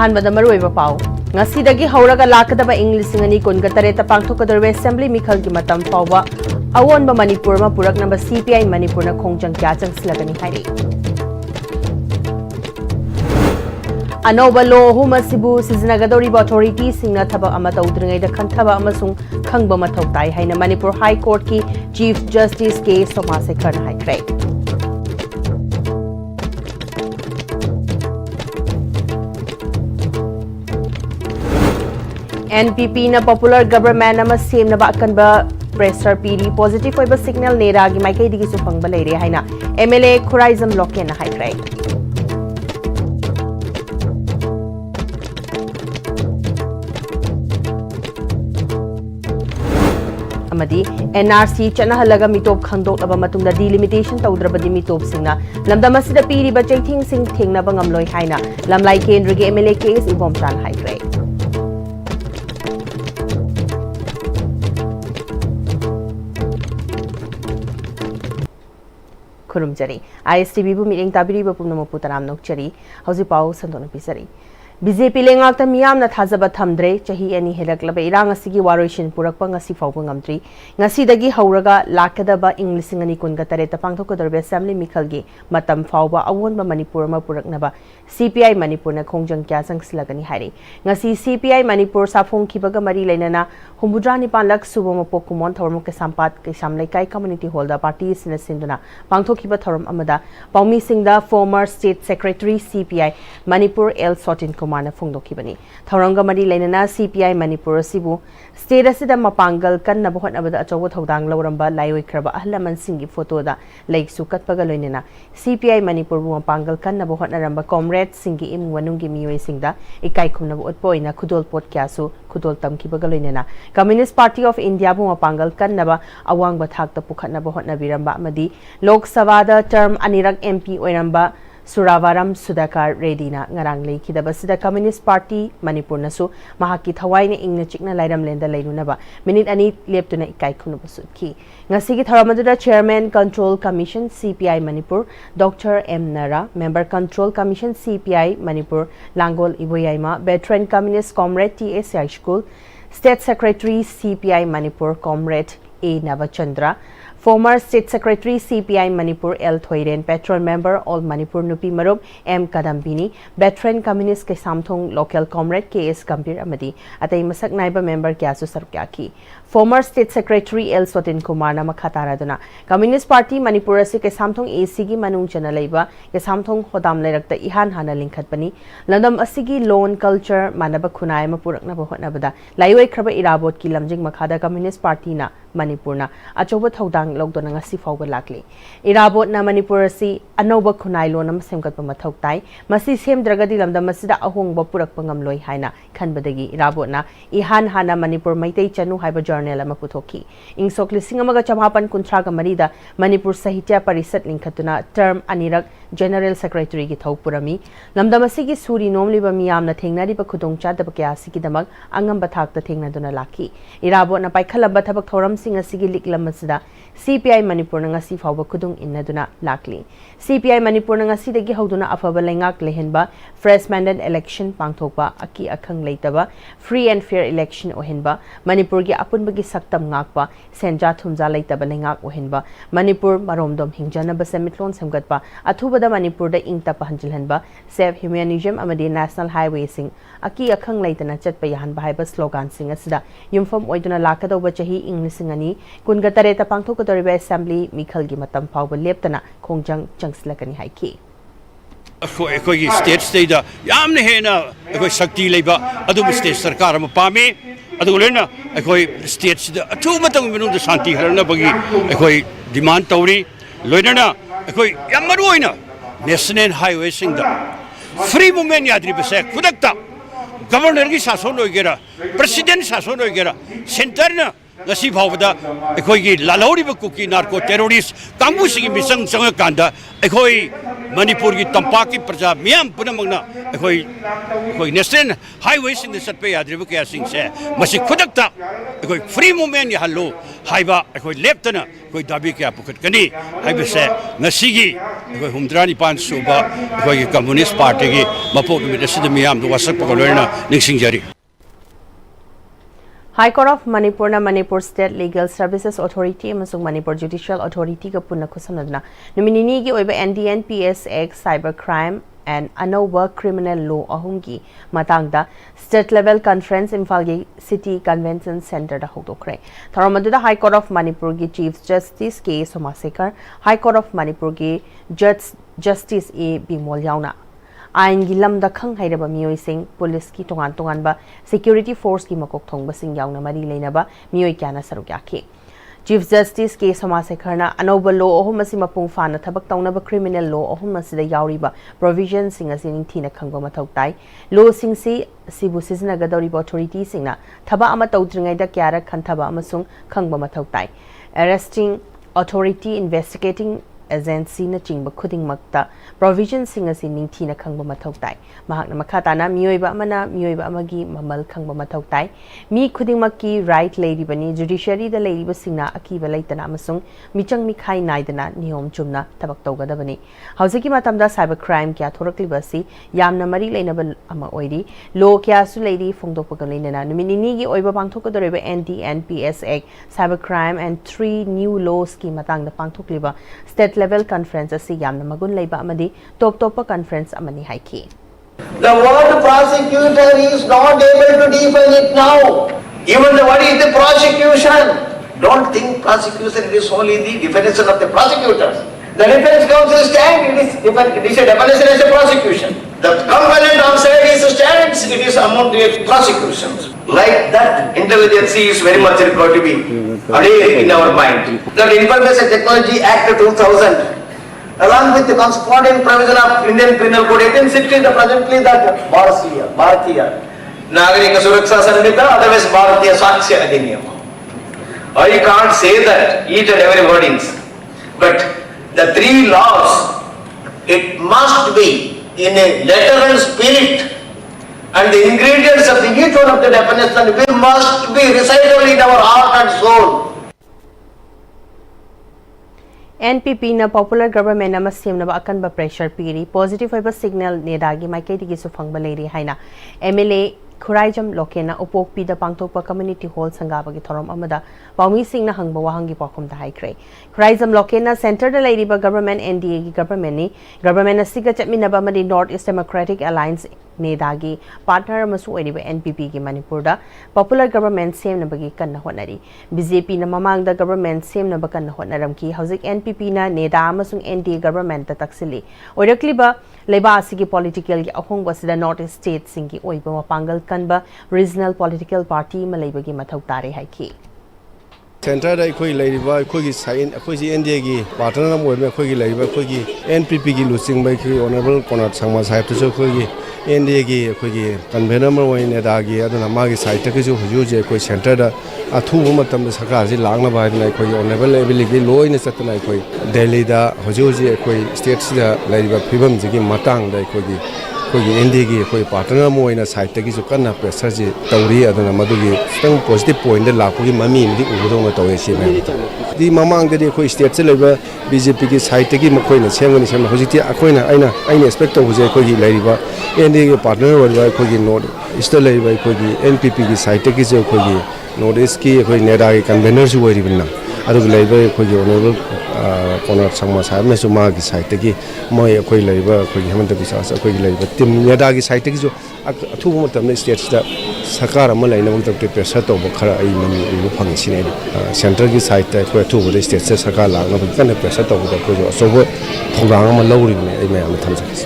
ꯑꯍꯥꯟꯕꯗ ꯃꯔꯨꯑꯣꯏꯕ ꯄꯥꯎ ꯉꯁꯤꯗꯒꯤ ꯍꯧꯔꯒ ꯂꯥꯛꯀꯗꯕ ꯏꯪ 2023 ꯄꯥꯡꯊꯣꯛꯀꯗꯧꯔꯤꯕ ꯑꯦꯁꯦꯝꯕ꯭ꯂꯤ ꯃꯤꯈꯜꯒꯤ ꯃꯇꯝ ꯐꯥꯎꯕ ꯑꯑꯣꯟꯕ ꯃꯅꯤꯄꯨꯔ ꯑꯃ ꯄꯨꯔꯛꯅꯕ CPI ꯃꯅꯤꯄꯨꯔꯅ ꯈꯣꯡꯖꯪ ꯀꯌꯥ ꯆꯪꯁꯤꯜꯂꯒꯅꯤ ꯍꯥꯏꯔꯤ ꯑꯅꯧꯕ ꯂꯣ ꯑꯍꯨꯝ ꯑꯁꯤꯕꯨ ꯁꯤꯖꯤꯟꯅꯒꯗꯧꯔꯤꯕ ꯑꯣꯊꯣꯔꯤꯇꯤꯁꯤꯡꯅ ꯊꯕꯛ ꯑꯃ ꯇꯧꯗ꯭ꯔꯤꯉꯩꯗ ꯈꯟꯊꯕ ꯑꯃꯁꯨꯡ ꯈꯪꯕ ꯃꯊꯧ ꯇꯥꯏ ꯍꯥꯏꯅ ꯃꯅꯤꯄꯨꯔ ꯍꯥꯏ ꯀꯣꯔꯠꯀꯤ ꯆꯤꯐ ꯖꯁꯇꯤꯁ K. ꯁꯣꯃꯥꯁꯦꯈꯔꯅ ꯍꯥꯏꯈ꯭ꯔꯦ NPP na popular government ama semnaba akanba pressure piri positive oiba signal nera gi maikai digi su phangba leire haina MLA Khuraizam Loken na haikrai amadi NRC chana halaga mitop khandok laba matungda delimitation tawdrabadi mitop singna lamdam asida piri ba chaithing sing thengna ba ngamloi haina lamlai kendra gi MLA KS Ibom Chan haikrai खुरुमजरी ISTV बु meeting ताबिरी बपुन मपु तराम नोकचरी हौजी पाउ संतोन पिसरी BJP लेंगाक त मियामना थाजबा थमद्रे चही अनि हेलकलब इरांग असिगी वारोइशन पुरकपा ngasi फाउबा ngamtri ngasidagi hauraga lakadaba ing 2023 ta pangthokadorbe assembly mikhalgi matam fauba awonba manipur ma puraknaba CPI manipur na khongjang kya sangslagani hairi ngasi CPI manipur safong khibaga mari leinana humbudrani panlak suboma pokumon thormo ke sampat ke samlai kai community hall da parties na sinduna pangthokhiba thorom amada paumi singda former state secretary CPI manipur L Sotin Kumar Fungdokibani. Tauranga Madi Lenana CPI Manipur Sibu, State Asida Mapangal, Kanabot Abada Achawa Hodang Loramba, Laiwi Kraba, Ahlaman Singi Photo da Lake Sukat Pagalonina, CPI Manipur Mapangal, Kanabot Naramba, Comrade Singi Im Wanungi Miwe Singda, Ikai Kunabu Poina, Kudol Potkasu, Kudol Tamki Pagalonina, Communist Party of India Mapangal, Kanaba, Awang Batak the Pukatnabot Naviramba Madi, Lok Savada term Anirak MP Oiramba. Suravaram Sudhakar Redina ngarang leikidaba sida Communist Party Manipur nasu mahaki thawai ne ingna chikna lairam lenda lainunaba minute ani leptuna ikai khunuba sutki ngasigi tharamadura Chairman Control Commission CPI Manipur Dr. M. Nara Member Control Commission CPI Manipur Langol Iboyaima Veteran Communist Comrade TSI School State Secretary CPI Manipur Comrade A. Navachandra Former State Secretary CPI Manipur L. Thoiren, Patron Member All Manipur Nupi Marup M. Kadambini, Veteran Communist Kesamthong Local Comrade KS Gambir Amadi, Atay Masak Naiba Member Kyasu Sarkyaki. Former State Secretary L. Sotin Kumar na Makataraduna, Communist Party Manipur si Kesamthong ACG Manung Chanalaiba, Kesamthong Hodam Lerakta Ihan Hana Linkatpani, Landam Asigi Loan Culture Manaba Kunai Mapurak Nabahot Nabada, Laiwe Kraba Irabot Kilamjing Makada Communist Party na Manipur na, Achoba Thodang Logdo na ngasi fawba lakli. Irabot na Manipur si anoba kunay lo na masemkat pa matawtay, masisem dragadi lamdam masida ahong bapurak pangamloy haina kanbadagi irabot na ihan hana Manipur maitay chanu haiba journal maputoki. Ingsok lising amaga chamapan kuntraga marida Manipur Sahitya Parisat lingkatuna term anirag General Secretary ki thau purami lamdam asigi suri nomli ba miyam na thengnari ba khudong cha dab kya sigi damag angam bathak ta thengna duna laki. Irabot na paikhalaba thabak thoram sing asigi liklam masida CPI Manipur na ngasi fawba kudung innaduna lakli. CPI Manipur na ngasi dagi hauduna afaba lengak lehenba fresh mandate election pangthokba aki akhang leitaba free and fair election ohenba Manipur gi apunbagi saktam ngakpa senja thumja leitaba lengak ohenba Manipur maromdom hingjana ba semitlon semgatpa athubada Manipur da ingta pahanjilhanba save humanism amadi national highway sing aki akhang leitana chatpa yahan bahaiba slogan sing asida yumfam oiduna lakadawba chahi inglisingani kungatare ta pangthok Assembly Mikhalgi Matam Fawba Leptana Kongjang Changslakani Haiki. Akoi state state da yamne hena akoi sakti leiba adu state sarkar ma pami adu lena akoi state da athu matang minu da shanti harna bagi akoi demand tawri loina akoi yamaroina national highway sing da free movement yadri bese kudakta governor gi sason hoigera president sason hoigera center na ngasi phawda ekhoi gi lalori ba kuki narco terrorist kangbu sigi misang sanga kanda ekhoi Manipur की तंपाक की प्रजा मियाम पुनमगना अखोई national highway Singh चटपे याद्रिब क्या सिंह से मसी खुदकता अखोई free movement यहलो हाइबा अखोई लेप्तना अखोई दाबी क्या पुखटकनी हाइबसे नसीगी अखोई हुमद्रा निपान सुबा अखोई कम्युनिस्ट पार्टी की मपोक मिदसिद मियाम दो वासक पकलोना निंगसिंगजरी High Court of Manipur na Manipur State Legal Services Authority amasung Manipur Judicial Authority ka punna khusamnadna nominee gi oiba NDNPS Act Cyber Crime and Anova Criminal Law ahumgi matangda State Level Conference Imphal gi City Convention Center da hodokre tharamadda High Court of Manipur gi Chief Justice K Somasekar High Court of Manipur gi Judge Justice A Bimol yauna आइन की lambda खंग हाइरबा मियोई Singh police की तोंगान तोंगानबा security force की मकोक थोंगबा सिंह यावना मरी लेनबा मियोई क्याना सरुक याखी chief justice के सोमासेखरना अनोबा law अहुम असि मपुंग फाना थबक तौनबा criminal law अहुम असिदा यावरिबा provision Singh असि निंगथीना खंगबा मथौ ताई लॉ सिंह सि सिबु सिजनगदौरिबा अथॉरिटी सिंहना थबा अमा तौद्रिङैदा क्यारा खंथबा अमसुंग खंगबा मथौ ताई अरेस्टिंग अथॉरिटी इन्वेस्टिगेटिंग एजेंसी न चिंग खुदिंग मक्ता प्रोविजन सिंह असि निंगथीना खंगबा मथौ ताई महाकना मखाताना मियोइबा अमना मियोइबा अमगी ममल खंगबा मथौ ताई मी खुदिंग मक्की राइट लेरिबनी जुडिशियरी द लेरिबा सिंगना अकीबा लेतना अमसुंग मिचंग मिखाई नाइदना नियम चुमना थबक तौगदबनी हौजिकी मतमदा साइबर क्राइम क्या थोरक्लिबसी यामना मरी लेनबा अमा ओइरी लो क्या सु लेरी फोंगदोपगा लेनना नुमिनिनी गी ओइबा पांगथोकदोरेबा NDNPS Act Cyber Crime and 3 new laws की मतंगदा पांगथोकलिबा state level conference asi yamna magun leiba amadi top conference amani haiki the word prosecutor is not able to define it now. Even what is the prosecution? Don't think prosecution is only the definition of the prosecutors. The defense counsel stand, it is a definition as a prosecution. The component of side is stands, it is among the prosecutions. Like that, intelligence is very much required to be adhered in our mind. The Information Technology Act 2000, along with the corresponding provision of Indian Penal Code 1860, the presently that Bharatiya Nagarika Suraksha Sanhita, otherwise Bharatiya Sakshya Adhiniyam. I can't say that each and every wordings, but the 3 laws, it must be in a literal spirit, and the ingredients of each one of the definition must be recited in our heart and soul. NPP na popular government na masim na akan ba pressure piri positive hoiba signal nedagi maikei gi su phangba leiri haina MLA Khuraijam Lokena upokpi da pangthokpa community hall sangaba gi thorom amada paumi sing na hangba wahangi pakhum da haikre Khuraijam Lokena center da leiriba government NDA gi government ni government asiga chatminaba madi North East Democratic Alliance nedagi partner amasu oiriba NPP gi Manipur da popular government sem na bagi kanna honari BJP na mamang da government sem na bakan honaram ki hauzik NPP na neda amasung NDA government ta taksili oirakliba leiba asigi political gi ahongba sida North East state singi oiba mapangal kanba regional political party malaiba gi mathau tare haiki Center da koi laiba koi gi sign koi ji NDA gi partner na moi me koi gi laiba koi gi NPP gi lusing bai ki honorable Konat Sangma sahib to koi gi NDA gi koi gi convener moi ne da gi aduna ma gi site ki ju huju je koi center da athu matam da sarkar ji langna ba na koi honorable level gi loi ne satna koi Delhi da huju je koi state da laiba phibam ji gi matang da koi gi NDA gi koi partner moi na site ki ju kana pressure ji tawri aduna madu gi stang positive point da lakho gi mami di udo na tawe si me di mamang de koi state se leba BJP gi site gi makoi na semani sem hojiti akoina aina expect to huje koi gi laiba NDA gi partner wa koi gi North East laiba koi gi NPP gi site gi jo koi gi North East ki koi neda gi convener ju wori binna adu laiba koi gi honorable Konat Sangma sahib me suma gi site gi moi koi laiba koi gi hamanta bisas koi gi laiba tim neda gi site gi jo athu matam ne state da sarkar ama laina mum tak pressure to khara ai mani u phang sine center gi site ta koi athu bo state se sarkar la na kan pressure to ko jo so bo thongrang ma lawri ne ai me am tham sakis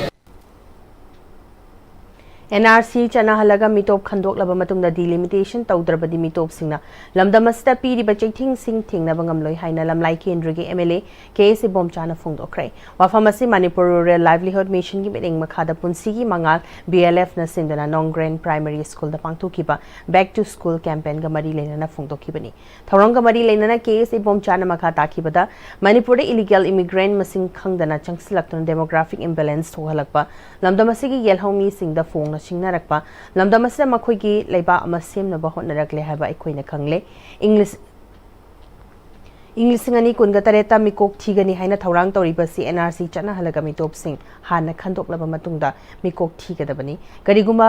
NRC chana halaga mitop khandok laba matungda delimitation tawdrabadi mitop singna lamdamasta piriba cheiting sing thingna bangam loi haina lamlai kendra gi MLA KS bom chana phongdokre wafamasi Manipur Rural Livelihood Mission gi bedeng makhada punsi gi mangal BLF na sindana Nongren Primary School da pangthukiba back to school campaign ga mari lena na phongdokibani thorong ga mari lena na KS bom chana makha takibada Manipur de illegal immigrant masing khangdana changsilaktun demographic imbalance thohalakpa lamdamasi gi yelhomi sing da phong Singnarakpa lamdamasa makhoigi leiba ama semnaba hotnarakle haba aikoina khangle English ingani kunga tareta mikok thigani haina thorang toribasi NRC chana halaga mitop sing hana khandoklaba matungda mikok thigadabani kariguma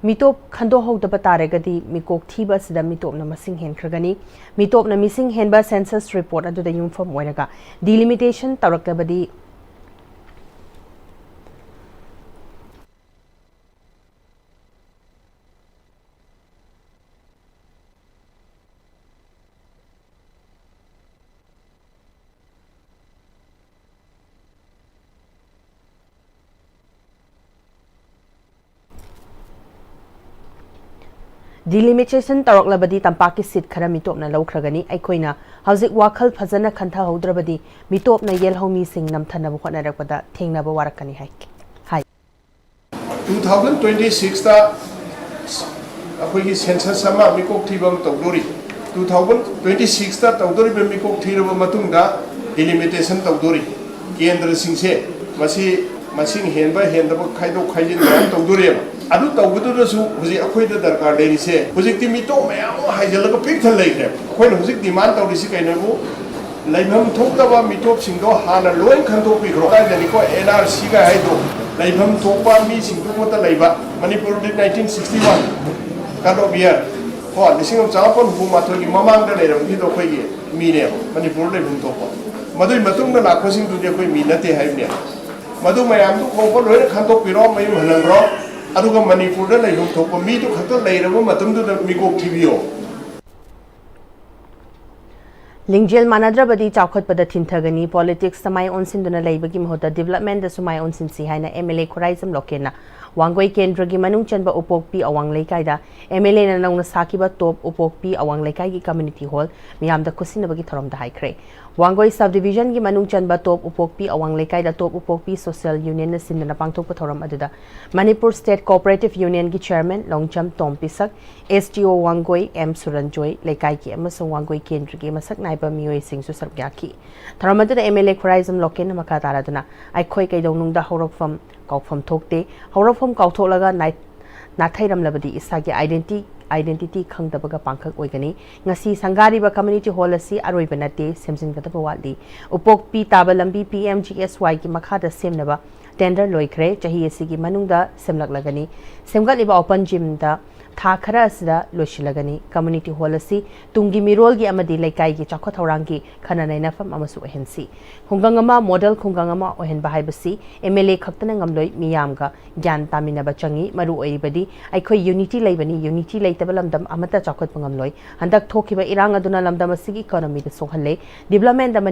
mitop khando hodaba taregadi mikok thiba sida mitop na masing hen khragani mitop na missing henba census report adu da uniform oinaga delimitation taraklabadi delimitation taraklabadi tampaki sit khara mitop na laukragani aikoina hauzik wakhal phajana khantha hodrabadi mitop na yelhomi sing namthana bukhana rakpada thengna ba warakani hai 2026 ta akhoi census sama mikok thibam tawdori 2026 ta tawdori be mikok thiraba matungda delimitation tawdori kendra singse masing henba hendaba khaido khaijin tawdori adu tawgudu huji akhoi da darkar dei se huji ti mito mayam haijalaga picture leikre akhoi huji demand tawri si kainabu laibam thokdaba mitop singdo hana loin khanto pikro dai dani ko NRC ga haido laibam thokpa mi singdu mota laiba Manipur 1961 kado biar ko lisingam chapon hu mathogi mamang da leiram ki do khoi gi mi ne Manipur le bum thokpa madui matung na lakho sing du de khoi mi nate haibne madu mayam du ko loin khanto piro mai halangro aduga Manipur da leihum thokpa mi du khato leiraba matum du mikok thibio lingjel manadrabadi chawkhatpada thinthagani politics samai onsinduna leibagi mahota development da sumai onsinsi haina MLA khoraisam lokena wangoi kendra gi manung chanba upokpi awang leikai da MLA na nangna sakiba top upokpi awang leikai gi community hall miyam da kusinabagi thorom da haikre wangoi subdivision gi manung chanba top upokpi awang leikai da top upokpi social union na sindana pangthokpa thorom aduda Manipur State Cooperative Union gi chairman Longcham Tompisak STO wangoi M Suranjoy leikai gi amasung wangoi kendra gi masak naiba miyoi singsu sargyaki thorom aduda MLA khoraisam lokena makha taraduna aikhoi kaidonung da horokfam kaufam thokte horofam kautholaga nathairam labadi isagi identity khangdabaga pangkhak oigani ngasi sangari ba community hall asi aroi banate semjin gada bawali upok pi taba lambi PMGSY ki makhada semnaba tender loikre chahi asi gi manungda semlak lagani semgat liba open gym da tha khara asida loshilagani community hall asi tungi mirol gi amadi laikai gi chakho thaurangi khana naina fam amasu ohensi khungangama model khungangama ohen bahai basi MLA khaktana ngamloi miyamga gyan tamina ba changi maru oibadi aikhoi unity laibani unity laitaba lamdam amata chakhot pangamloi handak thokiba irang aduna lamdam asigi economy da sohalle development da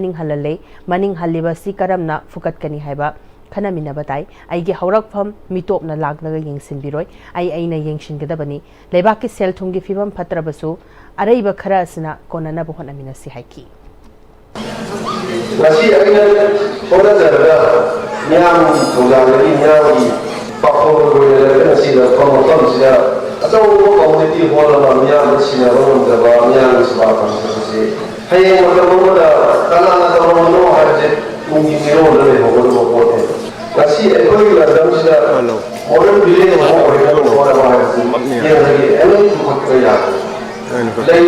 maning haliba si karamna fukat kani haiba khana mina batai aigi haurak pham mitop na lagnaga yengsin biroi aina yengshin gadabani lebak ki sel thungi fibam phatrabasu araiba khara asna konana bohona mina si haiki Nasi aina hoda zaraga nyam thogani nyam gi pakho roya nasi da komo tom sia atau community hall ma nyam sina ron da ba nyam sba pa se haye mo da kala na da mo harje mungi miro le ho ko Nasi ekoi la damsida modern village mo orega mo ora ma ye lagi elo ko ko ya lai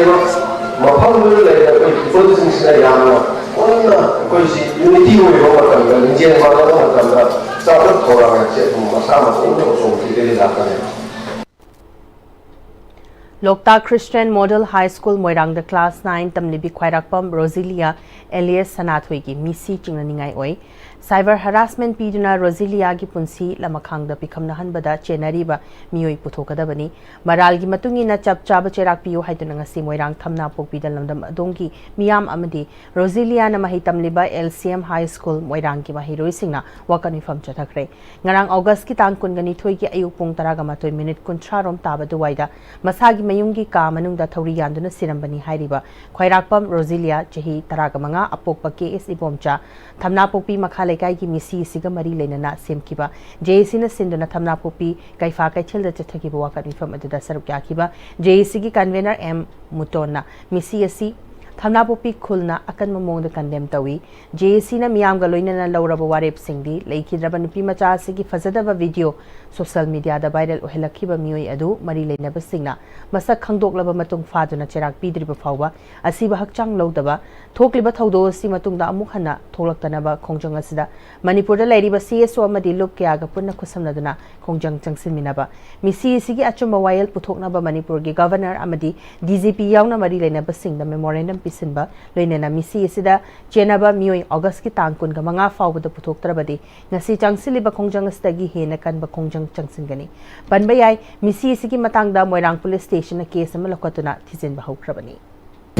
mafam lu lai da ko production sina ya ma onna ko si unity ho yo ma kan ga je ma da ma kan da sa ro ko ra che ma sa ma ko so ki de la ka Lokta Christian Model High School Moirang the class 9 tamlibi khwairakpam Roselia Elias Sanathui ki misi chingnaningai oi cyber harassment piduna Roselia gi punsi lamakhangda pikamna hanbada chenariba mioi puthokadabani maral gi matungi na chap chaba cherak piu haiduna ngasi moirang thamna pokpida lamdam adongi miyam amadi Roselia na mahitam liba LCM High School moirang gi mahiroi singna wakani fam chathakre ngarang August ki tang kungani thoi gi ayuk pung taraga matoi minute kunthra rom taba duwaida masagi mayungi ka manungda thori yanduna sirambani hairiba khwairakpam Roselia chahi taraga manga apokpa KS ibomcha thamna pokpi makhalai kai ki misi siga mari lenana semkiba JC na sinduna thamna popi kaifa kaithil da chathaki bawa kan fam adada saruk yakiba JC ki convener M Mutona misi asi thamna popi khulna akan mamong da condemn tawi JC na miyam ga loinana lauraba warep singdi leikidraba nupi macha sigi fazadaba video social media da viral ohelakhiba mioi adu mari leinaba singna masak khangdoklaba matung faduna cherak pidriba fawba asiba hakchang lodaba thokliba thaudo si matung da amuk hana tholaktanaba khongjang asida Manipur da lairiba CSO amadi lok kya ga punna khusamnaduna khongjang changsinminaba misi sigi achumba wayel puthoknaba Manipur gi governor amadi DGP yauna mari leinaba singda memorandum pisinba loinena misi asida chenaba mioi August ki tangkun ga manga fawba da puthoktrabadi ngasi changsiliba khongjang asida gi hena kanba khongjang changsingani banba yai misi sigi matangda moirang police station na case ama lokatuna thijinba haukrabani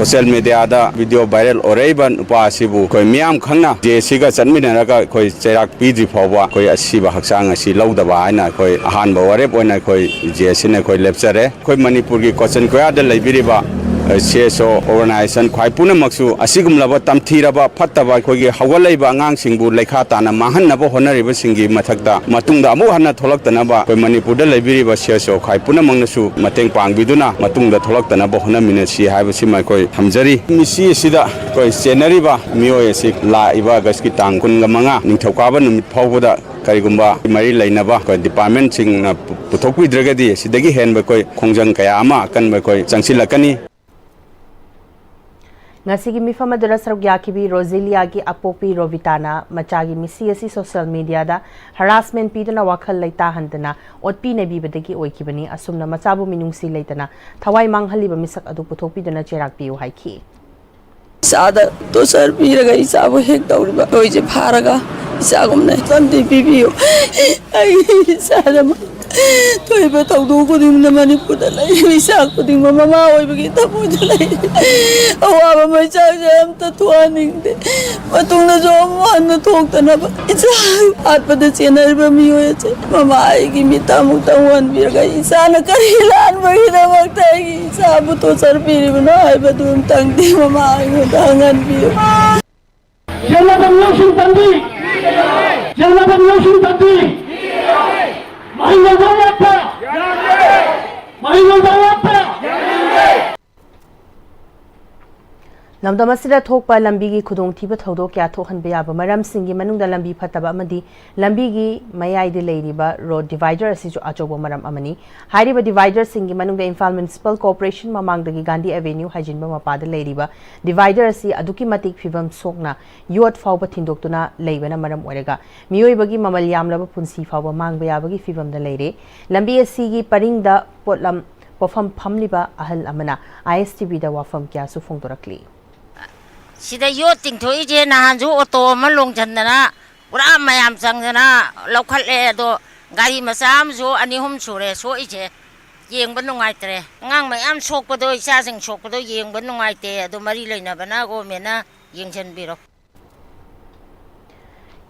social media da video viral oreiban upa asibu koi miam khangna JC ga chanmina ga koi cherak pidri phawwa koi asiba haksang asi laudaba aina koi ahan ba warep oina koi JC na koi lecture koi Manipur gi question koya da laibiriba CSO organization khwai puna maksu asigum laba tamthiraba phattaba koi gi hawalaiba angang singbu lekha tana mahan nabo honariba singi mathakta matungda amu hanna tholaktana ba koi Manipur da laibiriba CSO khwai puna mangnasu mateng pangbiduna matungda tholaktana ba honamina si haiba sima koi hamjari misi sida koi senariba mioi si la iba gaski tangkun ga manga ningthokaba numit phawboda karigumba mari lainaba koi department sing na puthokwi dragadi sidagi henba koi khongjang kaya ama kan ba koi changsilakani ngasigi mifama dura saruk yakibi Roselia gi apopi Rovitana machagi misi asi social media da harassment piduna wakhal laita handana otpi ne bibadagi oikibani asumna machabu minungsi laitana thawai manghaliba misak adu puthokpiduna cherak piu haiki sada to sar piraga isabu hek dawriba toije pharaga isagumne santi pibiyo ai sada toiba tawdu kuding na Manipur da lai isak kuding mama oi bagi tapu jalai awaba mai cham ta tuaning de matung na jo man na thok ta na isa at pa de chenar ba mi hoye che mama ai gi mita mu tawan birga isa na karilan bagi na wakta gi isa bu to sar piri bana ai ba dum tang di mama ai dangan bi jalla ban yoshin tandi jalla ban yoshin tandi Namdam asida thokpa lambi gi khudong thiba thodo kya thohan beya ba maram singi manungda lambi phataba amadi lambi gi mayai de leiriba road divider asi jo achobo maram amani hairiba divider singi manungda Imphal Municipal Corporation mamang dagi Gandhi Avenue hajinba mapada leiriba divider asi aduki matik phibam sokna yot fawba thindokuna leibana maram orega miyoi bagi mamal yamlaba punsi fawba mangba yabagi phibam da leire lambi asi gi paringda potlam pofam phamliba ahal amana ISTV da wafam kya su phongdorakli sida yo ting thoi je na hanju auto ma long chandana pura mayam changna lokhat le do gari masam jo ani hum sure so ije yeng ban nungai tre ngang mayam sok pa do isa sing sok pa do yeng ban nungai te do mari leina bana go mena yeng chen biro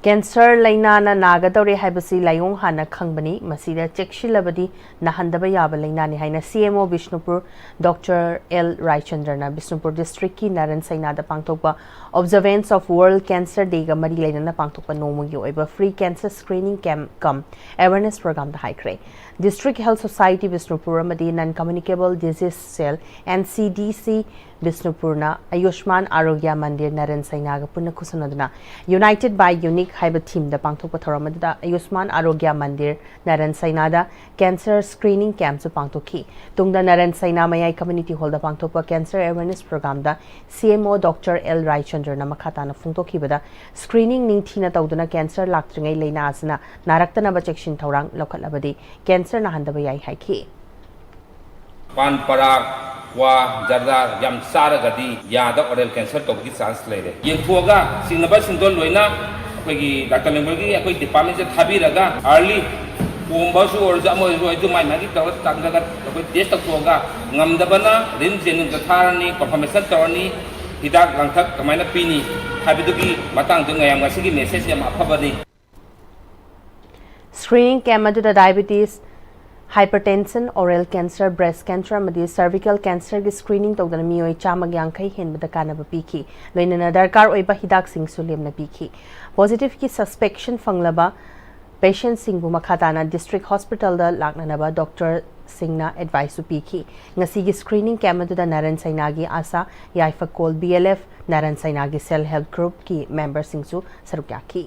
Cancer laina na nagadore haibasi layong hana khangbani masida chekshilabadi nahandaba yaba laina ni haina CMO Bishnupur Dr. L Raichandrana Bishnupur district ki Naran Saina da pangthokpa observance of World Cancer Day ga mari laina na pangthokpa nomugi oiba free cancer screening camp kam awareness program da haikre District Health Society Bishnupur amadi non communicable disease cell NCDC Bishnupurna Ayushman Arogya Mandir Naran Saina ga punna khusanaduna United by Unique haiba team da pangthokpa thoramadda Ayushman Arogya Mandir Naran Saina da cancer screening camp su pangthokhi tungda Naran Saina mayai community hall da pangthokpa cancer awareness program da CMO Dr. L Raichandra na makhata na phungtokhi bada screening ningthina tawduna cancer laktringai leina asna naraktana ba chekshin thorang lokhatlabadi cancer na handaba yai haiki pan parak wa jardar yam sara gadi yada oral cancer to gi chance le re yen thuaga sinaba sindol loina ꯑꯩꯈꯣꯏꯒꯤ doctor ꯂꯦꯡꯕꯔꯒꯤ ꯑꯩꯈꯣꯏ ꯗꯤꯄꯥꯔꯠꯃꯦꯟꯁꯦ ꯊꯥꯕꯤꯔꯒ early ꯄꯣꯝꯕꯁꯨ ꯑꯣꯏꯔꯁꯨ ꯑꯃ ꯑꯣꯏꯔꯁꯨ ꯃꯥꯏ ꯃꯥꯒꯤ ꯇꯧꯔꯒ ꯆꯪꯉꯒ ꯑꯩꯈꯣꯏ test ꯇꯧꯊꯣꯛꯑꯒ ꯉꯝꯗꯕꯅ rim ꯖꯦꯅꯤꯝꯁꯇ ꯊꯥꯔꯅꯤ ꯀꯟꯐꯔꯃꯦꯁꯟ ꯇꯧꯔꯅꯤ हिदाक लांथक कमायना पीनी हाबिदुगी मतांग दुंग याम गसिगी मेसेज याम अफबनी स्क्रीनिंग कैम्प अदुदा diabetes hypertension oral cancer breast cancer amadi cervical cancer gi screening tawdana mioi chamag yankai henbada kanaba piki loinana darkar oiba hidak sing sulemna piki positive ki suspicion fanglaba patient singbu makhatana district hospital da laknanaba doctor singna advice piki ngasi gi screening camp da naran sainagi asa yaifa call blf naran sainagi self help group ki member singsu sarukyaki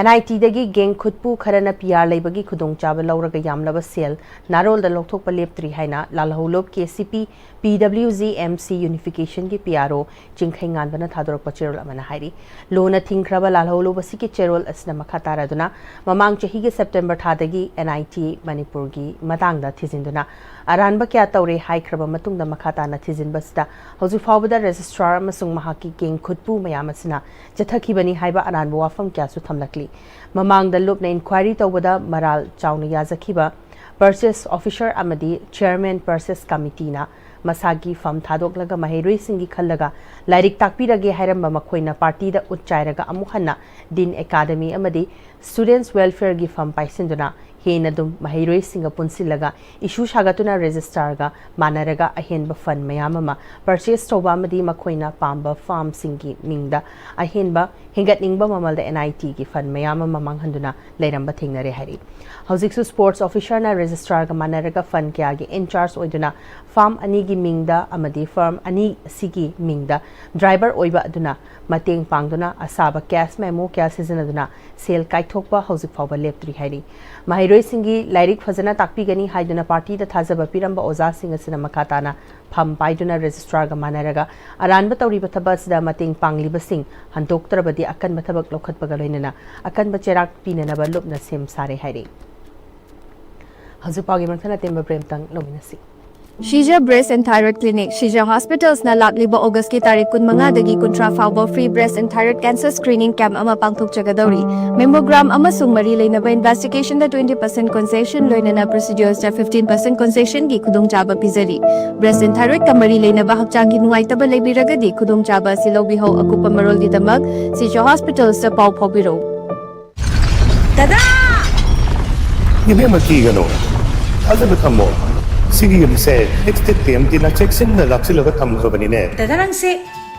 NIT dagi geng khutpu kharana PR leibagi khudong chaba lauraga yamlaba sel narol da lokthokpa leptri haina lalholop KCP PWZ MC unification ki PRO chingkhai nganbana thadorok pachirol amana hairi lona thingkraba lalholop asiki cherol asna makhatara duna mamang chahi gi September thadagi NIT Manipur gi matangda thizinduna aranba kya tawre haikraba matungda makhatana thizinbasda hoju fawbada registrar amasung mahaki geng khutpu mayamasna jathakibani haiba aranba wafam kya su thamlakli mamang da lupna inquiry tawbada maral chawna yajakhiba purchase officer amadi chairman purchase committee na masagi fam thadoklaga maheroi singi khallaga lairik takpirage hairamba makhoina party da utchairaga amukhanna din academy amadi students welfare gi fam paisinduna henadum maheroi singa punsilaga issue shagatuna registrar ga manaraga ahenba fund mayamama purchase toba amadi makhoina pamba farm singi mingda ahenba hingatningba mamalda NIT gi fund mayamama manghanduna leiramba thingnare hari hojiksu sports officer na registrar ga manaraga fund kya gi in charge oiduna farm ani gi mingda amadi firm ani sigi mingda driver oiba aduna mateng pangduna asaba cash memo kya seasonaduna sale kaithokpa hojik fawba leptri hari maheroi singi lairik fazana takpigani haiduna party da thajaba piramba oza singa sina makatana pham paiduna registrar ga manaraga aranba tawriba thabas da mateng pangliba sing handoktrabadi akan mathabak lokhatpaga loinana akan ba cherak pinanaba lupna sem sare hairi hazupagi mangthana temba premtang lominasi Shija Breast and Thyroid Clinic, Shija Hospitals na lagliba August ki tarik kun mga dagi kuntra fawba free breast and thyroid cancer screening camp ama pangthok chagadauri. Mammogram ama sungmari lainaba investigation da 20% concession loinana procedures da 15% concession gi khudong chaba pizari. Breast and thyroid kamari lainaba hakchang gi nuaitaba leibiragadi khudong chaba silobiho akupa marol di damag Shija Hospitals sa pau phobiro. Tada! Hindi magkigano. Alam mo tamo. Sige yun se, next time di na check sin na laksil agat ham ko banine. Dadarang se,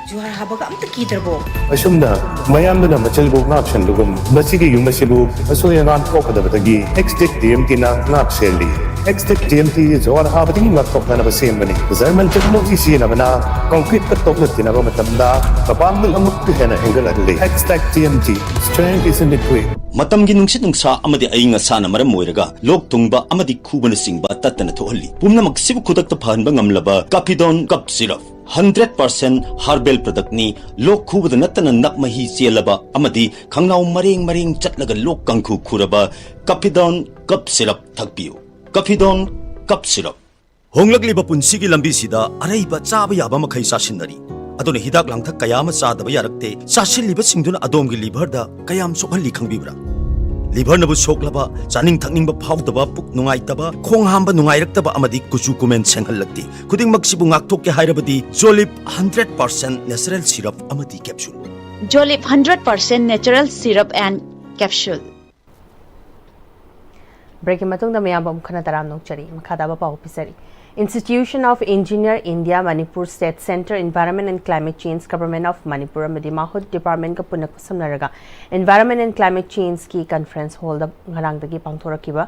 juhar habaga am takidarbo. Asum na, mayam na machalbo ngap shan lugum. Masige yung masibu, aso yung an ko kada batagi. Next time di na ngap seli. Next time di juhar habating ngap tok na basim bani. Zaman technology siya na bana, concrete ka tok na tinaba matamda, kapamil ang mukha na hingal adli. Next time di, strength is in the way. Matamgi nungsit nungsa amadi ainga sana maram moiraga lok tungba amadi khubana singba tatana thohalli pumna maksibu khudakta phanba ngamlaba Capidon cup syrup 100% herbal product ni lok khubada natana nakmahi chelaba amadi khangnaw mareng chatlaga lok kangkhu khuraba Capidon cup syrup thakpiu Capidon cup syrup honglakliba punsigi lambi sida araiba chaba yaba makhai sasinari adone hidak langthak kayama sadaba yarakte sasilliba singduna adomgi liver da kayam sokhalli khangbibra liver nabu soklaba chaning thakningba phawdaba puk nungaitaba khong hamba nungairaktaba amadi kuchu kumen senghallakti khuding maksibu ngakthok ke hairabadi Jolip 100% natural syrup amadi capsule Jolip 100% natural syrup and capsule. Breaking matungda mayambam khana taram nokchari makhadaba paw pisari Institution of Engineer India Manipur State Center Environment and Climate Change Government of Manipur amadi Mahut Department ka punak samnaraga Environment and Climate Change ki conference hall da ngarang dagi pangthorakiba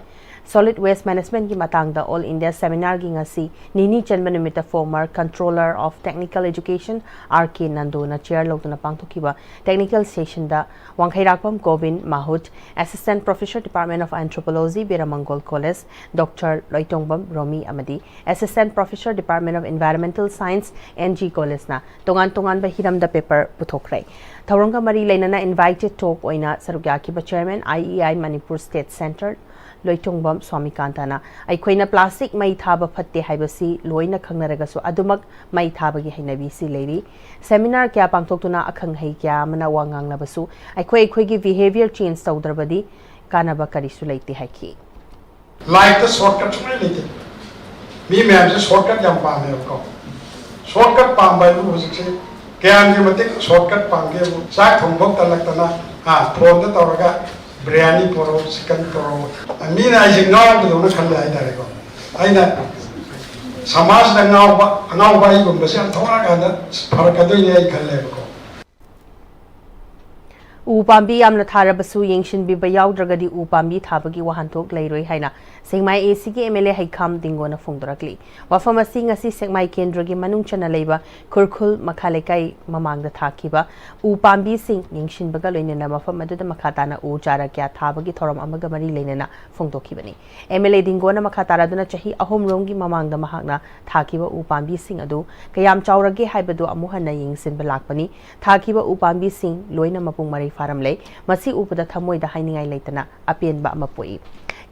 Solid Waste Management ki matangda All India Seminar gi ngasi nini chanba numita former Controller of Technical Education RK Nando na chair logduna pangthokiba Technical Station da Wanghairakpam Govind Mahut Assistant Professor Department of Anthropology Biramangol College Dr. Loitongbam Romi amadi Assistant Professor Department of Environmental Science NG College na tongan ba hiram da paper puthokrai Thauranga mari lainana invited talk oina sarugyaki ba chairman IEI Manipur State Center Loichombam स्वामीकांताना अखोइना plastic मई थाबा फत्ते हाइबसी लोइना खंगनरगसु अदुमक मई थाबगी हैनबीसी लेरी seminar क्या पांगथोक्तुना अखंग है क्या मना वांगांगनबसु अखोइगी behaviour change तौद्रबदी कानबा करिसु लेते हाइकी लाइफ द शॉर्टकट सुने लेते मी मैम से शॉर्टकट यम पामे को शॉर्टकट पाम बाय बु से क्या के मते शॉर्टकट पाम के चाक थोंबक तलकतना हां फोन द तौरगा बिरयानी पोरो चिकन पोरो मी ना इज नॉट द नो खल्ले आई दारे को आइना समाज द नाव बाई गुम बसे थोड़ा का फरक दो ये खल्ले को उपाम्बी यामना थारबसु येंशिनबिबा याउद्रगदी उपाम्बी थाबगी वहानथोक लेरोय हाइना सेंगमाई एसी की एमएलए हाइखाम दिंगोना फोंदरकली वफम असि ngasi सेंगमाई केंद्रगी मनुंग चना लेबा खुरखुल मखालेकाई ममांगदा थाखिबा उपाम्बी सिंग येंशिनबगा लोइनेना मफम अदुदा मखाताना उ चारा क्या थाबगी थोरम अमगा मरी लेनेना फोंदोखिबनी एमएलए दिंगोना मखातारादुना चही अहोम रोंगी ममांगदा महागना थाखिबा उपाम्बी सिंग अदु कयाम चाउरगे हाइबदु अमुहना येंसिनबा लाकपनी थाखिबा उपाम्बी सिंग लोइना मपुंग मरी फारम ले मसी उबदा थमोइदा हाइनिंगाई लेतना अपेनबा अमपोई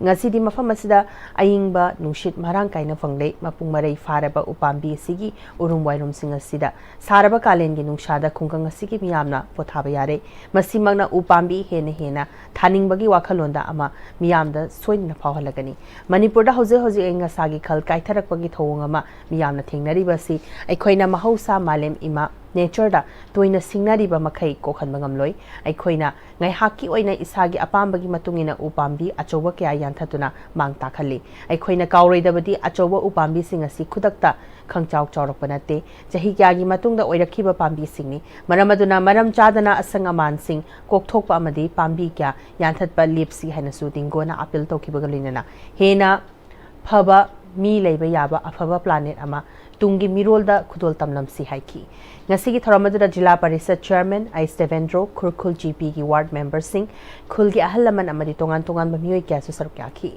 ngasi mafam asida ayingba nushit marang kaina fangle mapung marai faraba upambi sigi urum wairum sing asida saraba kalen gi nungsada khungkang asigi miyamna pothaba yare masi magna upambi hena thaning bagi wakhalonda ama miyamda soina phawhalagani manipur da hoje enga sagi khal kaitharak bagi thong ama miyamna thengnari basi aikhoina mahausa malem ima nature da toina singnari ba makai kokhan bangam loi aikhoina ngai haki oina isagi apambagi matungina upambi achoba kya yantatuna mang takhali aikhoina kauroidabadi achoba upambi sing asi khudakta khangchau chaurakpanate jahi kya gi matungda oirakhiba pambi singni maramaduna maram chadana asanga mansing kokthokpa amadi pambi kya yantatpa lipsi hainasu dingona appeal tokhibagalina hena phaba mi leiba yaba afaba planet ama tungi mirolda khudol tamlamsi haiki ngasigi thoramadura jila parishad chairman ais devendro kurkul gp gi ward member sing khulgi ahalaman amadi tongan bamioi kya su sarkya ki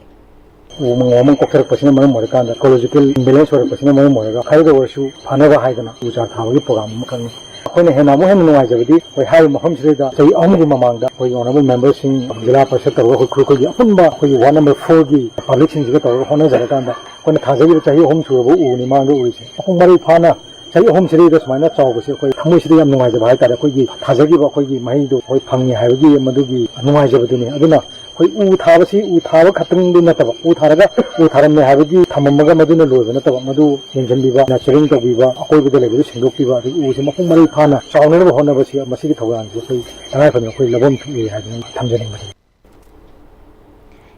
उमंग कोखर पसिना मरम मरका ecological imbalance और पसिना मरम मरका खाइदा वर्षु फानबा हाइदना उजार थाबगी programme मखन अखोने हेना मो हेन नुवाइजबदी होय हाइ मफम सिदा सही अमगी ममांगदा होय ऑनरेबल मेंबर सिंह जिला परिषद तरो होय खुरखुगी अपुनबा होय वार्ड नंबर 4 की पब्लिक सिंह जिगा तरो होना जरकांदा कोने थाजगी चाहि होम सुरबो उनि मांगदो उरिसे अखों मरि फाना चाहि होम सिदा समाना चावबसे होय थमोय सिदा यम नुवाइजबा हाइ तारे होय थाजगी बा होय महिदो होय फंगनि हाइबगी मदुगी नुवाइजबदुनि अदुना होय उ थाबसी उ थाब खतंग दिन नतबा उ थारगा उ थारमे हाबगी थममगा मदुना लोज नतबा मदु येंजनबिबा नचरिंग तबिबा अकोय बदे लेबु सिंगोकिबा उ से मखुं मरि फाना चावनब होनबसी मसिगी थौरान से होय तंगाय फन होय लबम थुए हाजन थमजनिंग मदि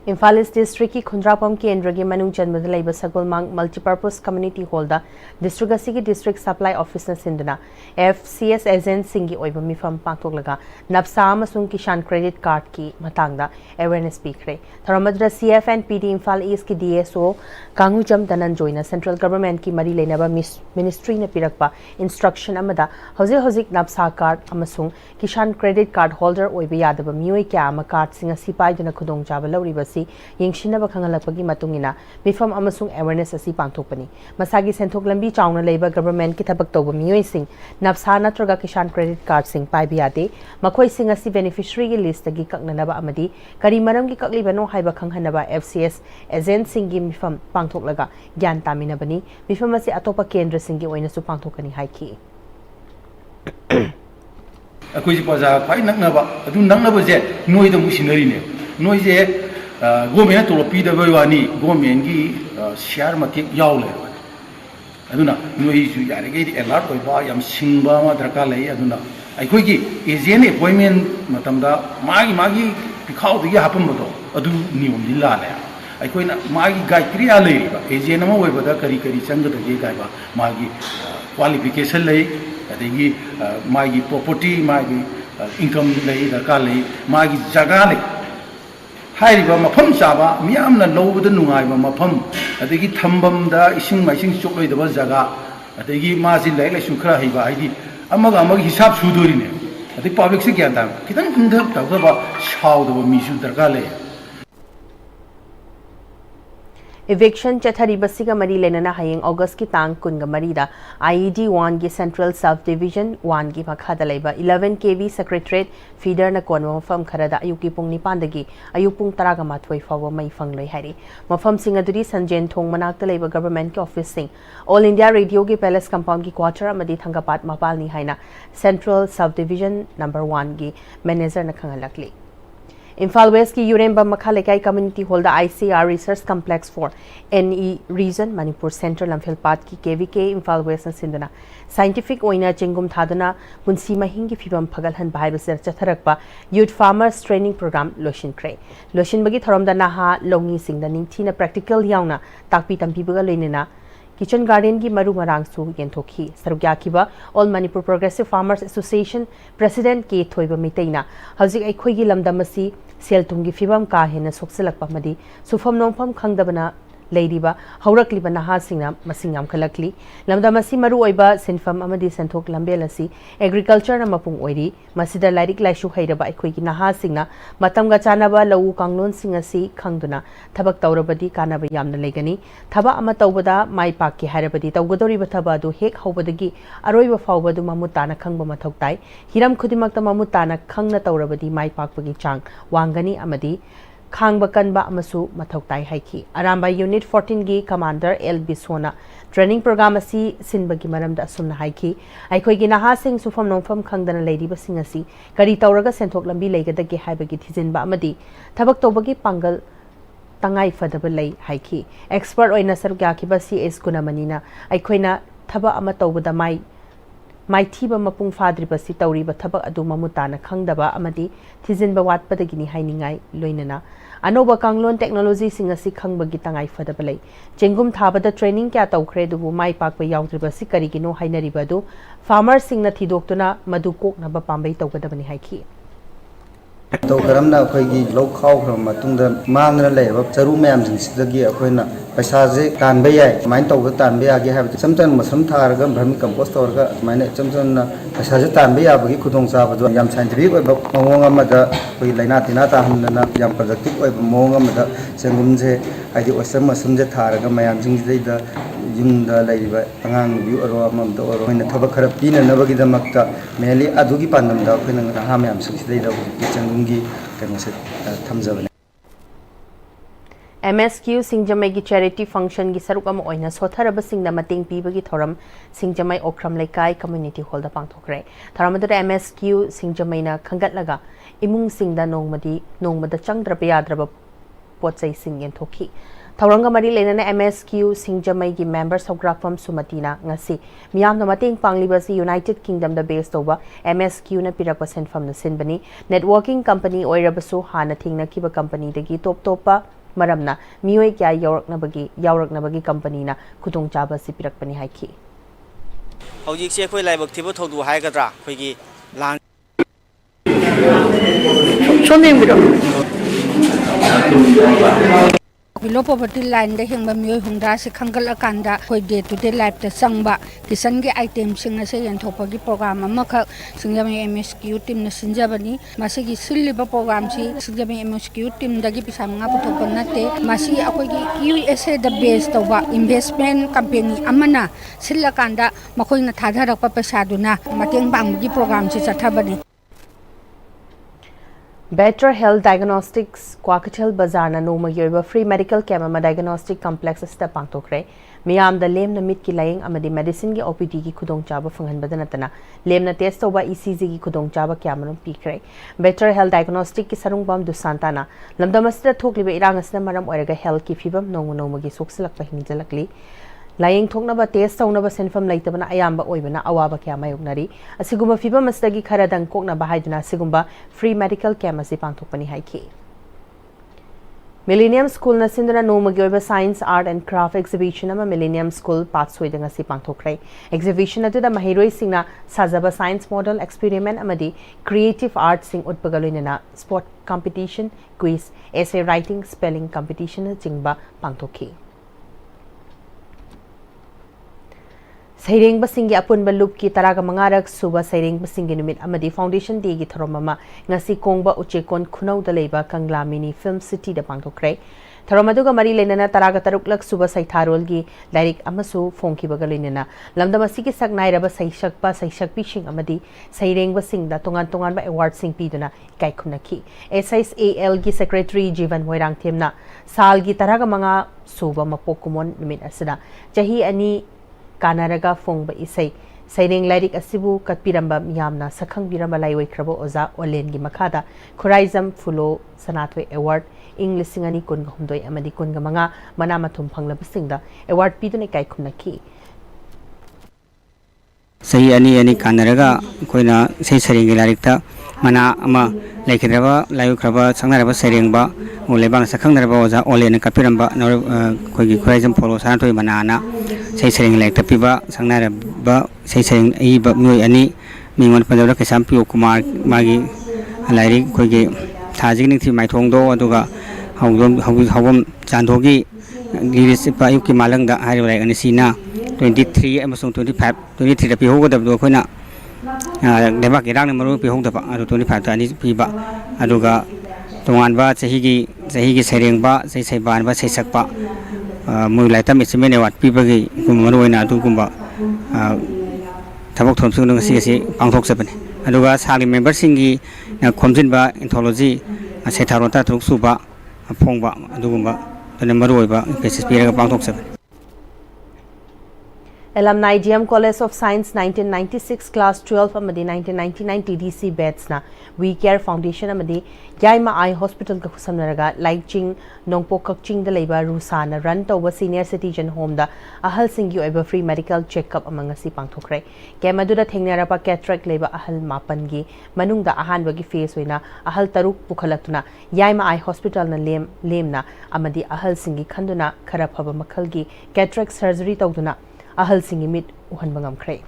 Imphal East District की खुंद्रापम केंद्र के मनुंग जन्मद लेबा सगोलमांग मल्टीपर्पज कम्युनिटी हॉल दा डिस्ट्रिक्ट असि डिस्ट्रिक्ट सप्लाई ऑफिसर सिंदना FCS एजेंट सिंगी ओइबा मिफम पांगथोकलगा नब्सा अमसुंग किसान क्रेडिट कार्ड की मतांगदा अवेयरनेस पीखरे थरमद्रा CF and PD Imphal East की DSO कांगुजम दनंजोइना सेंट्रल गवर्नमेंट की मरी लेनबा मिनिस्ट्री ने पिरकपा इंस्ट्रक्शन अमदा हजिक नब्सा कार्ड अमसुंग किसान क्रेडिट कार्ड होल्डर ओइबा यादबा मियोय क्या अमा कार्ड सिंग असि पाइदना खुदोंग जाबा लौरिबा येंशिनब खंगलपगी मतुंगिना मिफम अमसुंग अवेयरनेस असि पांगथोकपनी मसागी सेंथोक लंबी चाउना लेबा गवर्नमेंट की थबक तौबा मियोय सिंग नब्सा नत्रगा किसान क्रेडिट कार्ड सिंग पाइबि यादे मखोय सिंग असि बेनिफिशियरी की लिस्ट तगी ककननबा अमदी करी मरम की ककलिबनो हाइबा खंगहनबा FCS एजेंट सिंग की मिफम पांगथोकलगा ज्ञान तामिनबनी मिफम असि अतोपा केंद्र सिंग की ओइनसु पांगथोकनी हाइकी अखोय पजा फाइ नकनबा अदु नकनबजे नोइद मुसिनरीने नोइजे गवर्नमेंट तोलो पीदबा वानी गवर्नमेंट की शेयर मतिक याव लेबा अदुना नोइजु यारेगे अलर्ट ओइबा याम सिंबा मा दरकार लई अदुना अखोय की एजेंट अपॉइंटमेंट मतमदा मागी पिखाउदगी हापमबदो अदु नियम दि लाले अखोयना मागी गाइक्रिया लेबा एजेंट मा ओइबदा करी चंगदगे गाइबा मागी क्वालिफिकेशन लई अदगी मागी प्रॉपर्टी मागी इनकम लई दरकार लई मागी जगह लई हाइरिबा मफम चाबा मियामना लौबद नुंगाइबा मफम अदगी थंबमदा इसिंग माइसिंग चोकलोइदबा जगह अदगी माजि लाइक लाइसु खरा हइबा हाइदि अमगा हिसाब सुदोरिने अदगी पब्लिक से ज्ञान ता कितन कुंदक तगबा साउदबा मिसु दरकार ले Eviction Chatharibasiga Mari Lenana Haying August ki Tang Kunga Marida IED 1 gi Central South Division 1 gi Makhada Leba 11 kV Secretariat Feeder na Konwa Mafam Kharada Ayuki Pung Nipandagi Ayupung Taraga Mathoi Fawa Mai Fangloi Hari Mafam Singaduri Sanjen Thong Manakta Leba Government ki Office Sing All India Radio gi Palace Compound ki Quarter Amadi Thangapat Mapalni Haina Central South Division number 1 gi Manager na Khangalakli Imphal West ki Uremba Makhalekai Community Hall the ICR Research Complex for NE Region Manipur Central Lamphel Pat ki KVK Imphal West na Sindana Scientific Oina Chengum Thadana Punsi Mahingi Fibam Pagalhan Bahai Basir Chatharakpa Youth Farmers Training Program Loshin Kray Loshin Bagi Thoramda Naha Longi Sing the Ningtina Practical Yauna Takpi Tampibaga Lenina Kitchen Garden ki Maru Marang Su Yentokhi Sarugyakiba All Manipur Progressive Farmers Association President K Thoiba Mitaina Hazik Aikoi gi Lamdamasi Sel Tungi Fibam Ka Hena Sokselakpa Madi Sufam Nongpam Khangdabana Ladiba Haurakliba Naha Singam Masingam Kalakli Lamdamasi Maru Oiba Sinfam Amadi Santok Lambelasi Agriculture na Mapung Oiri Masida Lairik Laishu Hairaba Aikoi gi Naha Singna Matamga Chanaba Lau Kanglon Singasi Khangduna Tabak Taurabadi Kanaba Yamna Legani Thaba Ama Taubada Mai Paki Hairabadi Taugadori Batabadu Hek Haubadagi Aroiba Faubadu Mamutana Khangba Mathoktai Hiram Kudimakta Mamutana Khangna Taurabadi Mai Pakpagi Chang Wangani Amadi Khangba Kanba Amasu Mathoktai Haiki Aramba Unit 14 gi Commander L Bisona Training Program asi Sinbagi Maramda Sumna Haiki Aikoi gi Naha Sing Sufam Nongfam Khangdana Ladiba Singasi Kari Tauraga Senthok Lambi Legadagi Haibagi Thizinba Amadi Thabak Tobagi Pangal Tangai Fadaba Lay Haiki Expert Oina Sarugyakiba CS Gunamanina Aikoina Thaba Ama Tobada Mai Maithiba Mapung Fadribasi Tauriba Thabak Adu Mamutana Khangdaba Amadi Thizinba Watpadagini Hainingai Loinana Anoba Kanglon Technology Singasi Khangbagi Tangai Fadabalai Chengum Thabada Training Kya Taukre Dubu Mai Pakba Yaudribasi Karigino Hainaribadu Farmer Singna Thidoktuna Madu Koknaba Pambai Taugadabani Haiki Karamna Kogi low cow from Matunda Mangra Level, Charu Mams and Sidagi Aquina, Pasaze, Tanbea, Mind of Tanbea, have sometimes some targum, Brahmi compost or mine Johnson, Pasaze Tanbea, Kudong Sabado, Yam Scientific, Monga Mada, Lainatinata, Yam Productive, Monga Mada, Sengunze, I do some Sunja Targum, my Amsing the Yunda Laiva, Tangang, you or Mamdo, or when the Tabakarapina, Navagi the Makta, merely Adugi Pandam, Dakin, Hamiam, 6 days of kitchen. MSQ Singjamai gi charity function gi saruk ama oina sotharaba singda mating pibagi thoram Singjamai Okram Laikai community hall da pangthokre tharamadu MSQ Singjamai na khangatlaga imung singda nongmada changdraba yadraba potsai sing yen thoki Tauranga Mari Lenana MSQ Singjamai gi members of Grakfam Sumatina ngasi miyamna mating panglibasi United Kingdom da based over MSQ na pirakpa senfam na sinbani networking company oirabasu hana thingna kiba company dagi topa maramna mioi kya yauraknabagi company na khudong chaba si pirakpani haiki Hojik se khoi laibak thibo thodu haigadra khoigi lan Sonde biro Below poverty line the hing bamyo hungda se khangal akanda koi day to day life the sangba kisan ge item singa se yan thopagi program amakha singjami MSQ team na sinjabani masigi silliba program si singjami MSQ team dagi pisam nga puthokon nate masi akoi gi USA the base toba investment company amana sillakanda makoi na thadharakpa paisa duna mateng banggi program si chathabani Better Health Diagnostics Kwakatel Bazaar na noma yoba free medical camera diagnostic complex sta pangtokre miyam da lem na mit ki laying amadi medicine gi OPD gi khudong chaba phanghan badana tana lem na test oba ECG gi khudong chaba camera pikre Better Health Diagnostic ki sarung bam du santana lamdamastra thokliba irang asna maram oiraga health ki fibam noma gi sokselak pa hingjalakli Lying Tongnaba test Tongnaba senfam Laitabana Ayamba Oibana Awaba Kama Yognari, a Siguma Fiba Mastagi Karadan Kokna Bahiduna Sigumba, free medical camasi Pantopani Haiki. Millennium School Nasindra Noma Gyoba Science, Art and Craft Exhibition ama Millennium School Patswedanga Si Pantokre. Exhibition at the Mahiroi Singna Sazaba Science Model Experiment Amadi, Creative Arts Sing Utpagalinana, Sport Competition, Quiz, Essay Writing, Spelling Competition, Jingba Pantoki. Saireng basingi apun balup ki taraga mangarak suba saireng basingi numit amadi foundation day gi tharomama ngasi kongba uchekon khunau da leiba kangla mini film city da pangthokre Thoromaduga Mari Lenana Taraga Taruklak Suba Saitarolgi, Lyric Amasu, Fonki Bagalinana, Lamdamasiki Sagnai Raba Saishakpa, Saishakpi Shing Amadi, Saireng Basing, the Tongan by Award Sing Piduna, Kaikunaki, SISAL Gi Secretary Jivan Moirang Timna, Salgi Taraga Manga, Suba Mapokumon, Min Asada, Jahi Ani Kanaraga Fong by Isai. Saireng Lyric Asibu Katpiramba Miyamna Sakang Biramba Laiway Krabo Oza Olen Gimakada Kuraizam Fulo Sanatwe Award English Singani Kun Humdoi Amadi Kun Gamanga Manamatum Panglabasingda Award Pidune Kai Kunaki Say any Kanaraga Koina say Saring Laricta Mana Ama Lake Rava Layukraba Sangaraba Saringba Ulebang Sakang Raboza Olen Kapiramba Nor Kuraizam Polo Sanatwe Manana say Saring like Tapiba Sangaraba say saying Eba Mui Ani Mingon Padora Kasampi Kumar Magi Lyric Kogi Tajinity my Tondo Aduga Hawum Chandogi Girisipa Yuki Malanga Highway and Sina 23 Amazon 25 23 the Pihoga the Dokuna Debak Iran Maru Pihoga 25 Tani Piba Aduga Tuanba Sahigi Seringba say Banba say Sakpa Mulata Missimene what people Kumaruina Dukumba Tabok Thompson Pangtok Seven. Aduga Sali member Singi Komjinba Anthology Setarota Tuksuba Pongba Dugumba the Namaruba Piraga Pangtok 7. Alumni GM College of Science 1996 Class 12 Amadi 1999 TDC Bets na We Care Foundation Amadi Yaima Eye Hospital ka Husamnaraga Laikching Nongpo Kakching the Labor Rusana run to Senior Citizen Home da Ahal Singyu Ever Free Medical Checkup among si Pangtokre Kemadura Tengarapa Cataract Labor Ahal Mapangi Manung da Ahan Wagi Face Wina Ahal Taruk Pukalatuna Yaima Eye Hospital na Lemna Amadi Ahal Singi Kanduna Karapaba Makalgi Cataract Surgery Tawduna Ahal Singi Mit Uhan Bangam Kray.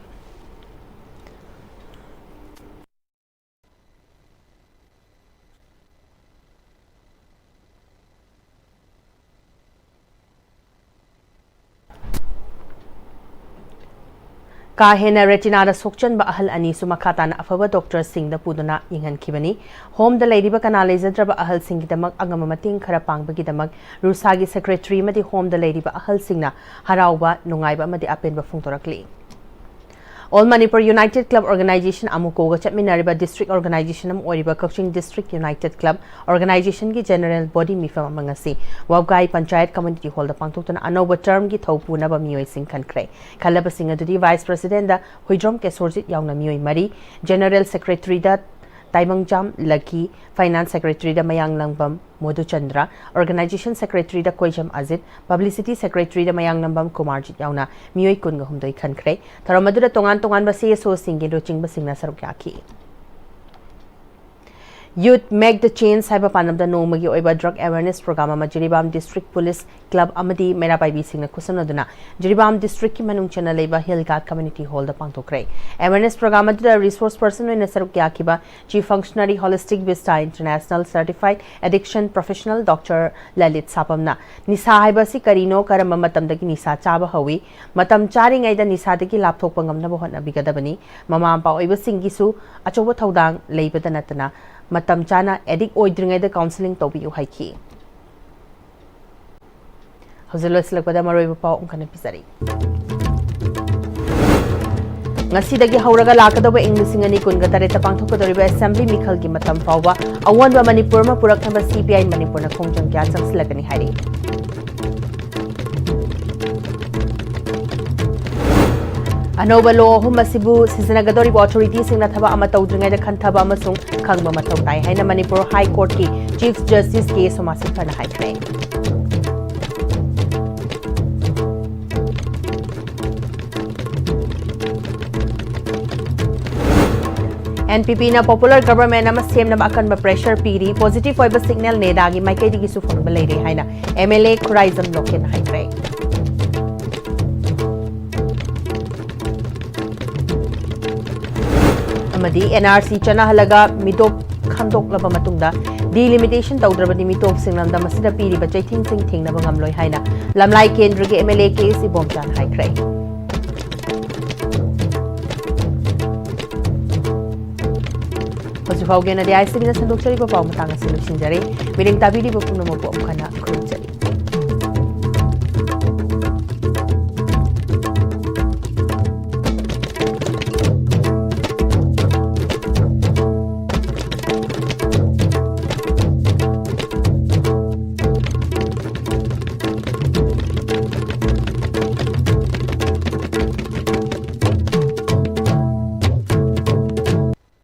Kahena retina da sokchan ba ahal ani sumakata na afaba Dr. Singh da puduna inghan kibani home da lady ba kanale zadra ba ahal Singh damak angama mating karapang ba gidamak rusagi secretary madi home da lady ba ahal Singh na haraw ba nungay ba madi apen ba fungtorakli All Manipuri United Club Organization Amuko ga chatminariba district organization am oriba Kakching District United Club Organization ki general body mifam mangasi wabgai panchayat community hall da pangtokna anoba term gi thopuna ba mioi sing khankre khalaba sing adudi vice president da huidrom ke sorjit yauna mioi mari general secretary da Taimangjam Lucky finance secretary da Mayang Langbam Modu Chandra organization secretary da Koijam Azit publicity secretary da Mayang Langbam Kumarjit yauna mioi kun ga humdoi khankre tharamadu da tongan ba se so singi roching ba singna saruk yaki Youth Make the Change Cyber Panam the Nomagi Oiba Drug Awareness Program Jiribam District Police Club Amadi Merabai Singh Kusanaduna Jiribam District Manung Channel Leba Hillgard Community Hall the Pangtokre Awareness Program the resource person in Nasaruk Yakiba Chief Functionary Holistic Vista International Certified Addiction Professional Dr. Lalit Sapamna Nisa Haibasi Karino Karama Matam the Nisa Chaba Hawi Matam Charing Aida Nisa the Laptop Pangam Nabohana Bigadabani Mama Pa Oiba Singisu Achoba Taudang Labor the Natana Matam Chana Edik Oidringa the counseling Tobi Haiki. Hozelos Lapada Maroiba Pau Kanapizari. Nasidagi Hauraga Lakadaba English Singani Kungatareta Pangtokoriba Assembly Mikal Gimatam Pawa, a one by Manipurma Purakamba CPI Manipurna Kongjam Gatsam Slakani Hari. Anoba law Humasibu Sisanagadori authorities in Nataba Amatodringa the Kantaba Masung Kangma Matotai Haina Manipur High Court ki Chief Justice case Somasipana High Train. NPP na popular government na same na akan ba pressure piri positive oiba signal ne dagi mai kai digi su phone balai re haina MLA Horizon Loken High Train. NRC Chana Halaga Mitop Khandok Laba Matunda delimitation Taudrabani Mitop Singlam Damasida Piri but I think Nabangam Loy Haina Lamlai Kendrick MLA case Bomchan High Cray. Positive Gena the ICB Sandok Papa Matanga Solution Jare, meaning Tabidi Bopuna Kana.